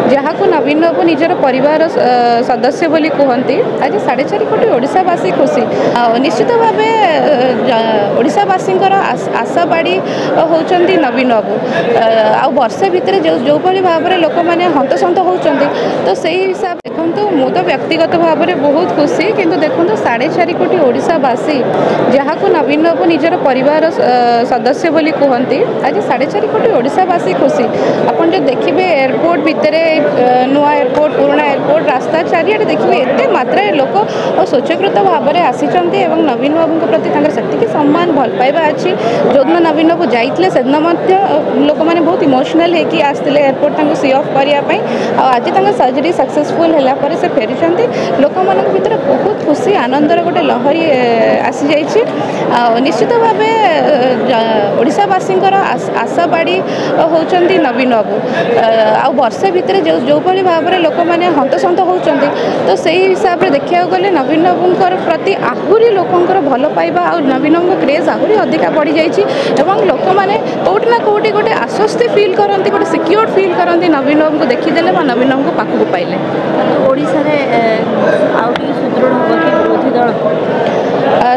जहाँ को नवीन बाबू निजर परिवार सदस्य बोली कहते आज 4.5 कोटी ओडावासी खुशी निश्चित भाव ओडावासी आशा बाड़ी होती नवीन बाबू आ वर्षे भितर जो भाव में लोक मैंने हंतसंत होती तो से हिसाब देखो मु तो व्यक्तिगत भाव में बहुत खुशी किंतु देखो 4.5 कोटी ओडावासी जहाँ को नवीन बाबू निजर परिवार सदस्य बोली कहते आज 4.5 कोटी ओडावासी खुशी आपन जो देखिए एयरपोर्ट भितर नुआ एयरपोर्ट पुराना एयरपोर्ट रास्ता चारिआडे देखिए एत मात्रा लोक स्वच्छकृत भाव में आसी नवीन बाबू प्रति से सम्मान भल पाइबा अच्छी जो दिन नवीन बाबू जाइए से दिन लोक मैंने बहुत इमोशनल होकर आसते एयरपोर्ट सी ऑफ करने आज सर्जरी सक्सेसफुल है से फेरी लोक मान भर बहुत खुशी आनंदर गोटे लहरी आसी जाइए निश्चित भाव ओडावासी आशा बाड़ी होती नवीन बाबू आ वर्षे भितर जो भाव में लोक मैंने हंतसंत होती तो से हिसाब से देखा गले नवीन बाबूर प्रति आहरी लोकंर भल पाइबा आ नवीन बाबू क्रेज आहरी अधिका बढ़ी जाइए लोक मैंने कौटि ना कौटि गोटे आश्वस्ति फिल करती गोटे सिक्योर्ड फिल करती नवीन बाबू को देखीदेले नवीन बाबू पाखक पाइले ओडिशा रे आउ सुदृढ़ हो कि विरोधी दल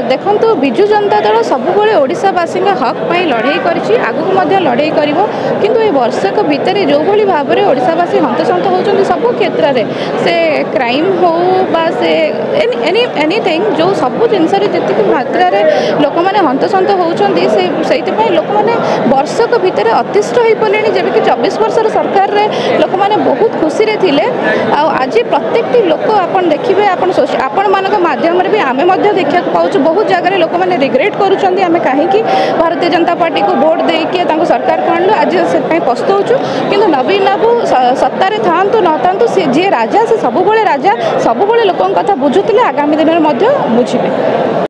देखु विजु जनता दल सबुबले ओडावासी हक पर लड़ाई कर लड़ाई कर किंतु ये वर्षक भितर जो भाई भाव में ओडावासी हंतसंत होती सब क्षेत्र में से क्राइम हो बा से एनीथिंग जो सब जिनस जी मात्रा लोक मैंने हंतसंत होती से लोक मैंने वर्षक भितर अतिष्ठ हो पड़े जबकि 24 वर्षर सरकार रे लोक मैंने बहुत खुशी रे थिले आज प्रत्येक लोक आपन देखिए आपण मानक माध्यम भी आमे देखा पाऊँ बहुत जगह लोक मैंने रिग्रेट करुँच आम कहीं भारतीय जनता पार्टी को भोट देके सरकार को आणलु आज से पछताऊँ किंतु नवीन बाबू सत्तार था न था सी जी राजा से सबुबले राजा सबुबले लोक कथा बुझुते आगामी दिन में बुझे।